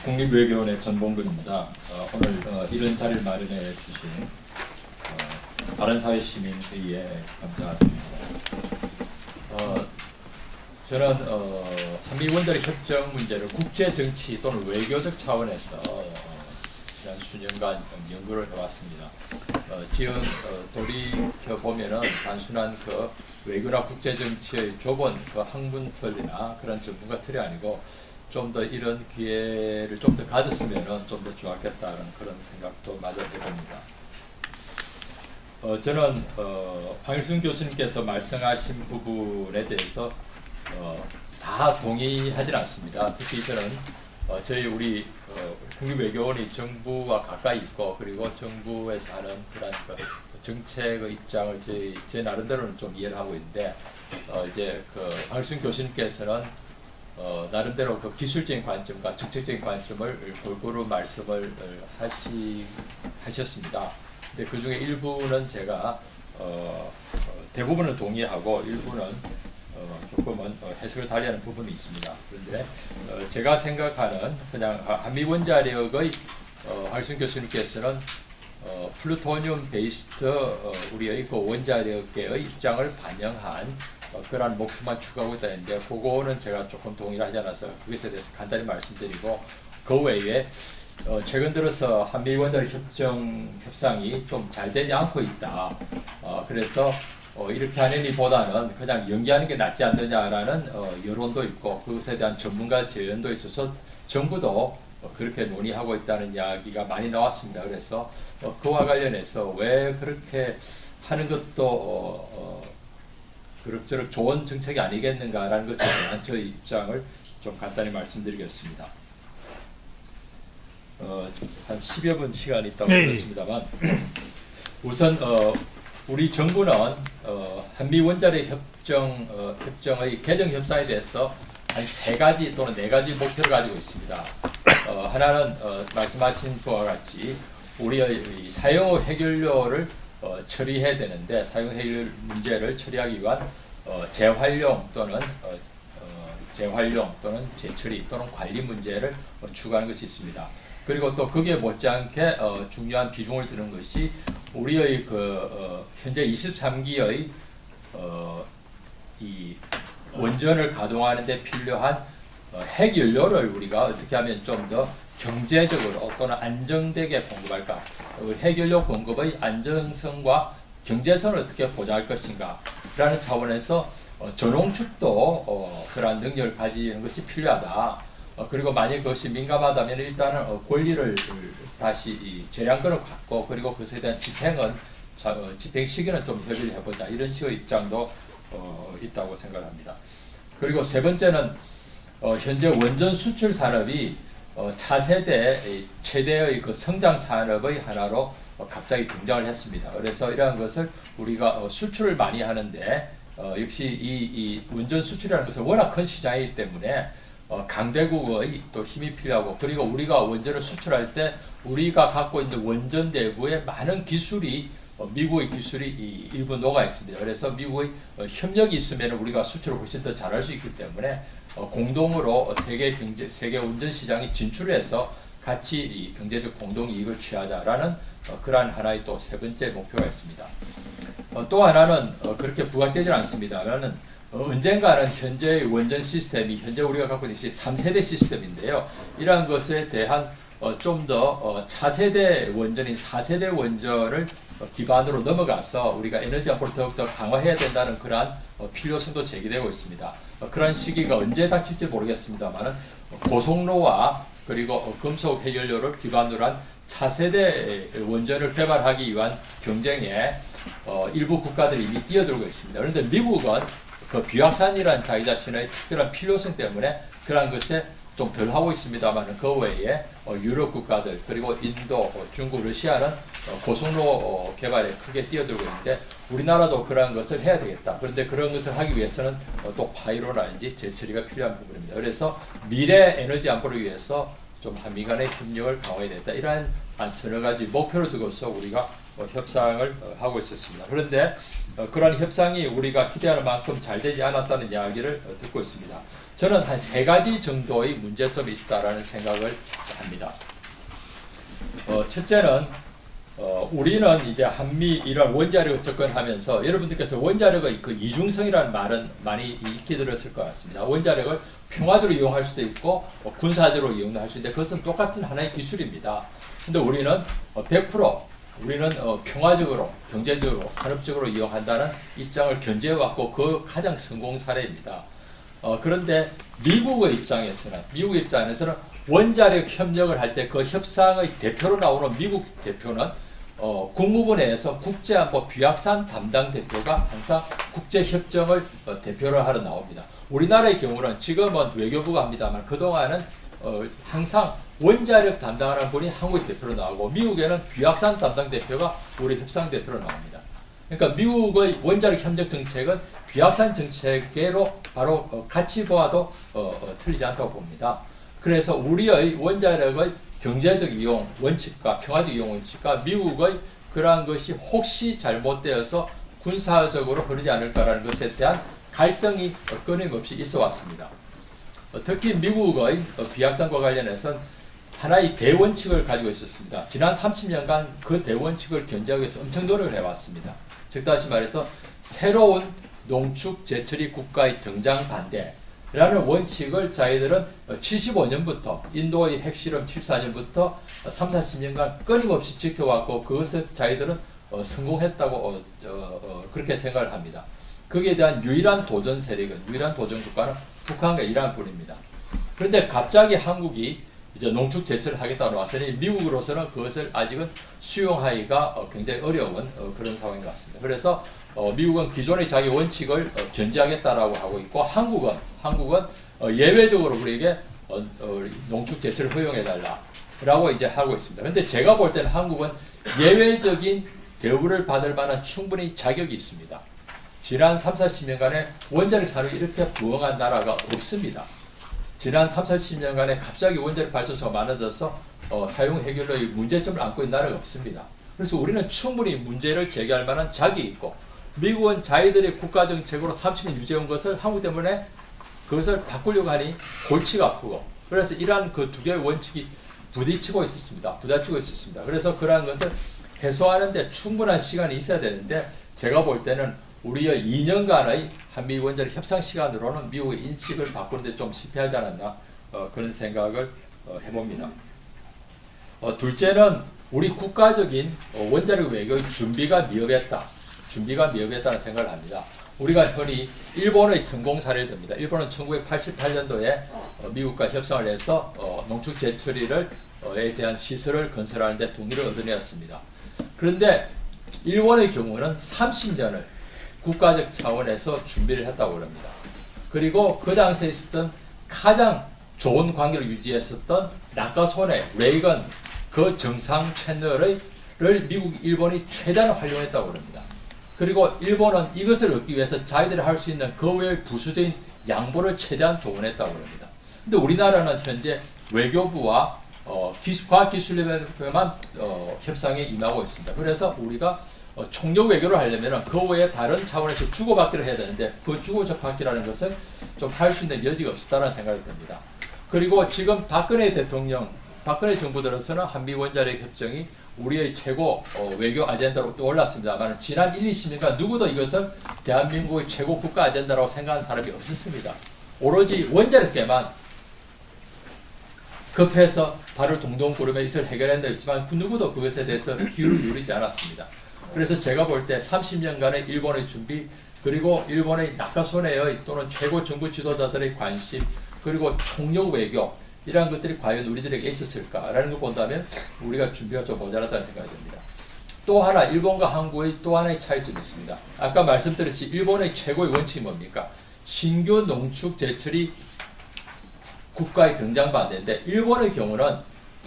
국립외교원의 전봉근입니다. 오늘 이런 자리를 마련해 주신 바른사회시민회의에 감사드립니다. 저는 한미 원자력 협정 문제를 국제 정치 또는 외교적 차원에서 지난 수년간 연구를 해왔습니다. 지금 돌이켜 보면은 단순한 그 외교나 국제 정치의 좁은 그 학문틀이나 그런 전문가 틀이 아니고 좀 더 이런 기회를 좀 더 가졌으면은 좀 더 좋았겠다는 그런 생각도 마저 해봅니다. 저는 황일순 교수님께서 말씀하신 부분에 대해서 다 동의하지 않습니다. 특히 저는 저희 우리 국립외교원이 정부와 가까이 있고 그리고 정부에서 하는 그런 정책의 입장을 제 나름대로는 좀 이해를 하고 있는데 이제 그 황일순 교수님께서는 나름대로 그 기술적인 관점과 정책적인 관점을 골고루 말씀을 하셨습니다. 근데 그 중에 일부는 제가 대부분은 동의하고 일부는 조금은 해석을 달리하는 부분이 있습니다. 그런데 제가 생각하는 그냥 한미 원자력의 황일순 교수님께서는 플루토늄 베이스트 우리의 그 원자력계의 입장을 반영한 그러한 목표만 추구하고 있다는데 그거는 제가 조금 동의를 하지 않아서 그것에 대해서 간단히 말씀드리고 그 외에 최근 들어서 한미 원자력 협상이 좀 잘 되지 않고 있다. 그래서 이렇게 하느니보다는 그냥 연기하는 게 낫지 않느냐라는 여론도 있고 그것에 대한 전문가 제언도 있어서 정부도 그렇게 논의하고 있다는 이야기가 많이 나왔습니다. 그래서 그와 관련해서 왜 그렇게 하는 것도 그럭저럭 좋은 정책이 아니겠는가라는 것에 대한 저의 입장을 좀 간단히 말씀드리겠습니다. 한 10여 분 시간이 있다고 그랬습니다만 우선 우리 정부는 한미 원자력 협정의 개정 협상에 대해서 한 3가지 또는 4가지 목표를 가지고 있습니다. 하나는 말씀하신 바와 같이 우리의 사용 해결료를 처리해야 되는데 사용 해결 문제를 처리하기 위한 재활용 또는 재처리 또는 관리 문제를 추구하는 것이 있습니다. 그리고 또 거기에 못지않게 중요한 비중을 두는 것이 우리의 현재 23기의 이 원전을 가동하는 데 필요한 핵연료를 우리가 어떻게 하면 좀 더 경제적으로 또는 안정되게 공급할까? 핵연료 공급의 안정성과 경제성을 어떻게 보장할 것인가? 라는 차원에서 전홍축도 그러한 능력을 가지는 것이 필요하다. 그리고 만약 그것이 민감하다면 일단은 권리를 다시 재량권을 갖고 그리고 그것에 대한 집행 시기는 좀 협의를 해보자. 이런 식의 입장도 있다고 생각합니다. 그리고 세 번째는 현재 원전 수출 산업이 차세대 최대의 그 성장 산업의 하나로 갑자기 등장을 했습니다. 그래서 이러한 것을 우리가 수출을 많이 하는데 역시 이 원전 수출이라는 것은 워낙 큰 시장이기 때문에 강대국의 또 힘이 필요하고 그리고 우리가 원전을 수출할 때 우리가 갖고 있는 원전 내부에 많은 기술이 미국의 기술이 일부 녹아 있습니다. 그래서 미국의 협력이 있으면 우리가 수출을 훨씬 더 잘할 수 있기 때문에 공동으로 세계 원전 시장에 진출해서 같이 이 경제적 공동 이익을 취하자라는 그러한 하나의 또 세 번째 목표가 있습니다. 또 하나는 그렇게 부각되지 않습니다라는 언젠가는 현재의 원전 시스템이 현재 우리가 갖고 있는 3세대 시스템인데요. 이러한 것에 대한 좀 더 차세대 원전인 4세대 원전을 기반으로 넘어가서 우리가 에너지 안보를 더욱더 강화해야 된다는 그러한 필요성도 제기되고 있습니다. 그런 시기가 언제 닥칠지 모르겠습니다만 고속로와 그리고 금속 해결료를 기반으로 한 차세대 원전을 개발하기 위한 경쟁에 일부 국가들이 이미 뛰어들고 있습니다. 그런데 미국은 그 비확산이라는 자기 자신의 특별한 필요성 때문에 그러한 것에 좀 덜 하고 있습니다만 그 외에 유럽 국가들 그리고 인도, 중국, 러시아는 고속로 개발에 크게 뛰어들고 있는데 우리나라도 그러한 것을 해야 되겠다. 그런데 그런 것을 하기 위해서는 또 파이로라든지 재처리가 필요한 부분입니다. 그래서 미래 에너지 안보를 위해서 좀 한미 간의 협력을 강화해야 되겠다. 이러한 한 서너 가지 목표를 두고서 우리가 협상을 하고 있었습니다. 그런데 그러한 협상이 우리가 기대하는 만큼 잘 되지 않았다는 이야기를 듣고 있습니다. 저는 한 3가지 정도의 문제점이 있다라는 생각을 합니다. 첫째는 우리는 이제 한미 이런 원자력을 접근하면서 여러분들께서 원자력의 그 이중성이라는 말은 많이 익히 들었을 것 같습니다. 원자력을 평화적으로 이용할 수도 있고 군사적으로 이용도 할 수 있는데 그것은 똑같은 하나의 기술입니다. 근데 우리는 100% 우리는 평화적으로, 경제적으로, 산업적으로 이용한다는 입장을 견제해왔고 그 가장 성공 사례입니다. 그런데 미국의 입장에서는 원자력 협력을 할 때 그 협상의 대표로 나오는 미국 대표는 국무부 내에서 국제안보 비확산 담당 대표가 항상 국제협정을 대표를 하러 나옵니다. 우리나라의 경우는 지금은 외교부가 합니다만 그동안은 항상 원자력 담당하는 분이 한국의 대표로 나오고 미국에는 비확산 담당 대표가 우리 협상 대표로 나옵니다. 그러니까 미국의 원자력 협력 정책은 비확산 정책으로 바로 같이 보아도 틀리지 않다고 봅니다. 그래서 우리의 원자력의 경제적 이용 원칙과 평화적 이용 원칙과 미국의 그러한 것이 혹시 잘못되어서 군사적으로 흐르지 않을까라는 것에 대한 갈등이 끊임없이 있어 왔습니다. 특히 미국의 비확산과 관련해서는 하나의 대원칙을 가지고 있었습니다. 지난 30년간 그 대원칙을 견제하기 위해서 엄청 노력을 해왔습니다. 즉 다시 말해서 새로운 농축 제철이 국가의 등장 반대라는 원칙을 자기들은 75년부터 인도의 핵실험 74년부터 3, 40년간 끊임없이 지켜왔고 그것을 자기들은 성공했다고 그렇게 생각을 합니다. 거기에 대한 유일한 도전 세력은 유일한 도전 국가는 북한과 이란 뿐입니다. 그런데 갑자기 한국이 이제 농축 제철을 하겠다고 나왔으니 미국으로서는 그것을 아직은 수용하기가 굉장히 어려운 그런 상황인 것 같습니다. 그래서 미국은 기존의 자기 원칙을 견제하겠다라고 하고 있고 한국은 예외적으로 우리에게 농축 제철을 허용해달라라고 이제 하고 있습니다. 그런데 제가 볼 때는 한국은 예외적인 대우를 받을 만한 충분히 자격이 있습니다. 지난 3, 40년간의 원자력 산업이 이렇게 부흥한 나라가 없습니다. 지난 3, 40년간에 갑자기 원자력 발전소가 많아져서 사용 해결의 문제점을 안고 있는 나라가 없습니다. 그래서 우리는 충분히 문제를 제기할 만한 자격이 있고 미국은 자기들의 국가 정책으로 30년 유지해온 것을 한국 때문에 그것을 바꾸려고 하니 골치가 아프고 그래서 이러한 그 두 개의 원칙이 부딪히고 있었습니다. 그래서 그러한 것을 해소하는 데 충분한 시간이 있어야 되는데 제가 볼 때는 우리의 2년간의 한미 원자력 협상 시간으로는 미국의 인식을 바꾸는데 좀 실패하지 않았나 그런 생각을 해봅니다. 둘째는 우리 국가적인 원자력 외교의 준비가 미흡했다는 생각을 합니다. 우리가 흔히 일본의 성공 사례를 듭니다. 일본은 1988년도에 미국과 협상을 해서 농축 제철에 대한 시설을 건설하는 데 동의를 얻어내었습니다. 그런데 일본의 경우는 30년을 국가적 차원에서 준비를 했다고 합니다. 그리고 그 당시에 있었던 가장 좋은 관계를 유지했었던 나카소네, 레이건 그 정상 채널을 미국, 일본이 최대한 활용했다고 합니다. 그리고 일본은 이것을 얻기 위해서 자기들이 할 수 있는 그 외의 부수적인 양보를 최대한 동원했다고 합니다. 근데 우리나라는 현재 외교부와 과학기술협회만 협상에 임하고 있습니다. 그래서 우리가 총력 외교를 하려면 그 외에 다른 차원에서 주고받기를 해야 되는데 그 주고받기라는 것을 좀 할 수 있는 여지가 없었다는 생각이 듭니다. 그리고 지금 박근혜 정부 들어서는 한미 원자력 협정이 우리의 최고 외교 아젠다로 또 올랐습니다만 지난 1, 20년간 누구도 이것을 대한민국의 최고 국가 아젠다라고 생각하는 사람이 없었습니다. 오로지 원자력계만 급해서 발을 동동 구르며 이것을 해결한다 했지만 그 누구도 그것에 대해서 기울을 누리지 않았습니다. 그래서 제가 볼 때 30년간의 일본의 준비 그리고 일본의 나카소네의 또는 최고 정부 지도자들의 관심 그리고 총력 외교 이러한 것들이 과연 우리들에게 있었을까라는 걸 본다면 우리가 준비가 좀 모자랐다는 생각이 듭니다. 또 하나 일본과 한국의 또 하나의 차이점이 있습니다. 아까 말씀드렸듯이 일본의 최고의 원칙이 뭡니까? 신규 농축 제철이 국가의 등장 반대인데 일본의 경우는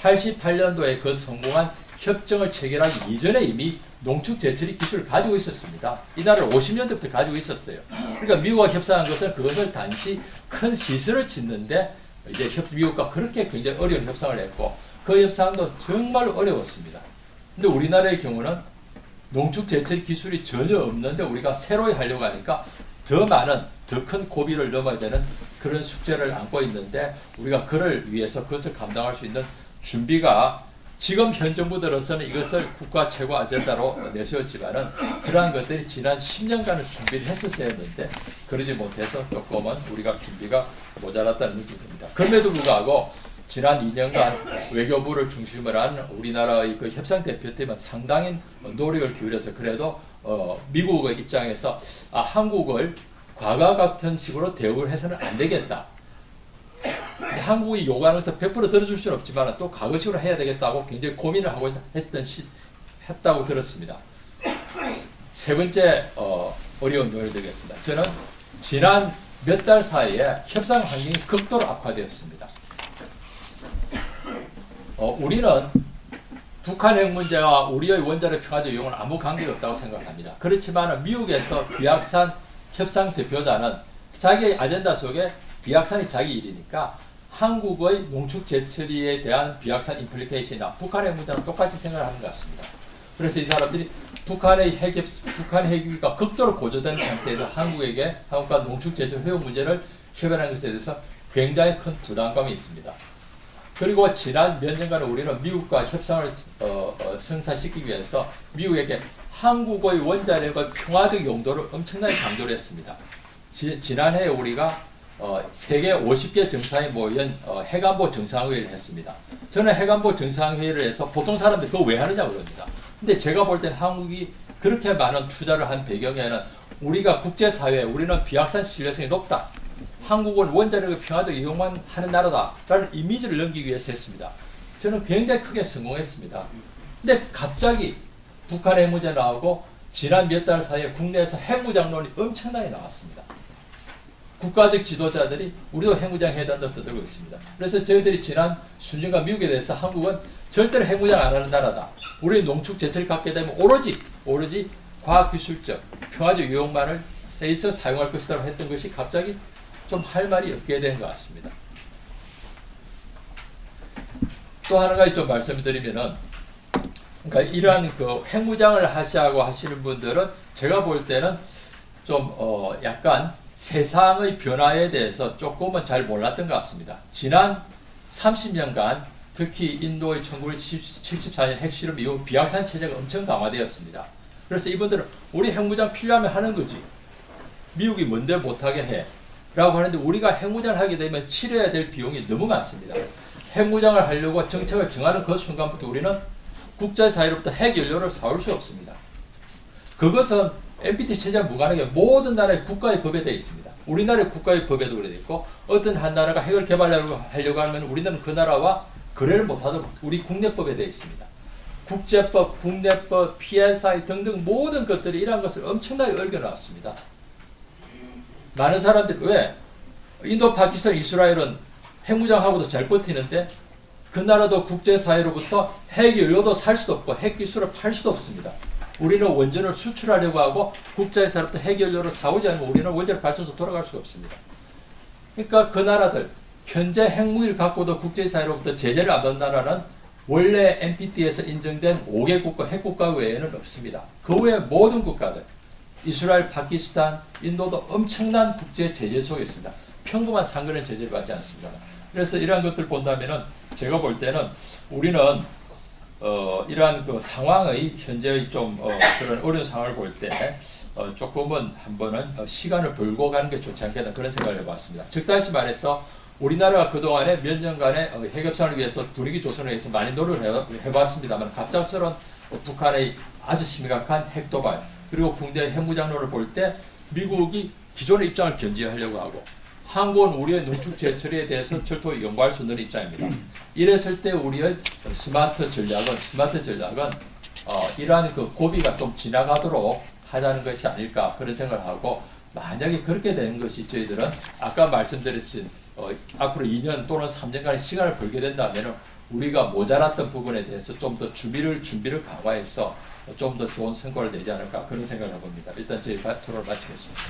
88년도에 그 성공한 협정을 체결하기 이전에 이미 농축 제철이 기술을 가지고 있었습니다. 이 나라를 50년대부터 가지고 있었어요. 그러니까 미국과 협상한 것은 그것을 단지 큰 시설을 짓는데 이제 미국과 그렇게 굉장히 어려운 협상을 했고 그 협상도 정말 어려웠습니다. 근데 우리나라의 경우는 농축 제철 기술이 전혀 없는데 우리가 새로이 하려고 하니까 더 많은 더 큰 고비를 넘어야 되는 그런 숙제를 안고 있는데 우리가 그를 위해서 그것을 감당할 수 있는 준비가 지금 현 정부들로서는 이것을 국가 최고 아젠다로 내세웠지만은 그러한 것들이 지난 10년간은 준비를 했었어야 했는데 그러지 못해서 조금은 우리가 준비가 모자랐다는 느낌이 듭니다. 그럼에도 불구하고 지난 2년간 외교부를 중심으로 한 우리나라의 그 협상 대표팀은 상당히 노력을 기울여서 그래도 미국의 입장에서 한국을 과거와 같은 식으로 대우를 해서는 안 되겠다. 한국이 요구하는 것을 100% 들어줄 수는 없지만 또 과거식으로 해야 되겠다고 굉장히 고민을 하고 했다고 들었습니다. 세 번째 어려운 요인이 되겠습니다. 저는 지난 몇 달 사이에 협상 환경이 극도로 악화되었습니다. 우리는 북한 핵 문제와 우리의 원자력 평화적 이용은 아무 관계가 없다고 생각합니다. 그렇지만 미국에서 비약산 협상 대표자는 자기의 아젠다 속에 비약산이 자기 일이니까 한국의 농축 재처리에 대한 비약산 임플리케이션이나 북한 핵 문제랑 똑같이 생각하는 것 같습니다. 그래서 이 사람들이 북한 핵위기가 극도로 고조된 상태에서 한국과 농축 재처리 회원 문제를 협의하는 것에 대해서 굉장히 큰 부담감이 있습니다. 그리고 지난 몇 년간 우리는 미국과 협상을 성사시키기 위해서 미국에게 한국의 원자력의 평화적 용도를 엄청나게 강조를 했습니다. 지난해 우리가 세계 50개 정상이 모인 핵안보 정상회의를 했습니다. 저는 핵안보 정상회의를 해서 보통 사람들이 그거 왜 하느냐고 그럽니다. 근데 제가 볼 때는 한국이 그렇게 많은 투자를 한 배경에는 우리가 국제사회에 우리는 비약산 신뢰성이 높다. 한국은 원자력의 평화적 이용만 하는 나라다라는 이미지를 넘기기 위해서 했습니다. 저는 굉장히 크게 성공했습니다. 근데 갑자기 북한 핵 문제 나오고 지난 몇 달 사이에 국내에서 핵무장론이 엄청나게 나왔습니다. 국가적 지도자들이 우리도 핵무장 해야 된다고 떠들고 있습니다. 그래서 저희들이 지난 수년간 미국에 대해서 한국은 절대로 핵무장 안 하는 나라다. 우리 농축 재철을 갖게 되면 오로지 과학기술적, 평화적 유용만을 세이서 사용할 것이라고 했던 것이 갑자기 좀 할 말이 없게 된 것 같습니다. 또 하나가 좀 말씀을 드리면은, 그러니까 이러한 그 핵무장을 하시고 하시는 분들은 제가 볼 때는 좀 약간 세상의 변화에 대해서 조금은 잘 몰랐던 것 같습니다. 지난 30년간 특히 인도의 1974년 핵실험 이후 비약산 체제가 엄청 강화되었습니다. 그래서 이분들은 우리 핵무장 필요하면 하는 거지. 미국이 뭔데 못하게 해. 라고 하는데 우리가 핵무장을 하게 되면 치러야 될 비용이 너무 많습니다. 핵무장을 하려고 정책을 정하는 그 순간부터 우리는 국제사회로부터 핵연료를 사올 수 없습니다. 그것은 NPT 체제와 무관하게 모든 나라의 국가의 법에 되어 있습니다. 우리나라의 국가의 법에도 그래 있고 어떤 한 나라가 핵을 개발하려고 하면 우리는 그 나라와 거래를 못하도록 우리 국내법에 되어 있습니다. 국제법, 국내법, PSI 등등 모든 것들이 이러한 것을 엄청나게 얽어놨습니다. 많은 사람들이 왜 인도, 파키스탄, 이스라엘은 핵무장하고도 잘 버티는데 그 나라도 국제사회로부터 핵연료도 살 수도 없고 핵기술을 팔 수도 없습니다. 우리는 원전을 수출하려고 하고 국제사회로부터 핵연료를 사오지 않으면 우리는 원자력 발전소 돌아갈 수가 없습니다. 그러니까 그 나라들 현재 핵무기를 갖고도 국제사회로부터 제재를 안 받는 나라는 원래 NPT에서 인정된 5개 국가, 핵국가 외에는 없습니다. 그 외에 모든 국가들 이스라엘, 파키스탄, 인도도 엄청난 국제 제재 속에 있습니다. 평범한 상근은 제재를 받지 않습니다. 그래서 이러한 것들 본다면은 제가 볼 때는 우리는 이러한 그 상황의 현재의 좀 그런 어려운 상황을 볼 때 조금은 한번은 시간을 벌고 가는 게 좋지 않겠나 그런 생각을 해봤습니다. 즉 다시 말해서 우리나라가 그동안에 몇 년간의 핵협상을 위해서 분위기 조성을 위해서 많이 노력을 해봤습니다만 갑작스러운 북한의 아주 심각한 핵도발 그리고 국내 핵무장론을 볼 때 미국이 기존의 입장을 견지하려고 하고 한국은 우리의 농축 재처리에 대해서 철저히 연구할 수 있는 입장입니다. 이랬을 때 우리의 스마트 전략은 이러한 그 고비가 좀 지나가도록 하자는 것이 아닐까 그런 생각을 하고 만약에 그렇게 되는 것이 저희들은 아까 말씀드렸듯이 앞으로 2년 또는 3년간의 시간을 벌게 된다면 우리가 모자랐던 부분에 대해서 좀 더 준비를 강화해서 좀 더 좋은 성과를 내지 않을까 그런 생각을 해봅니다. 일단 저희 토론을 마치겠습니다.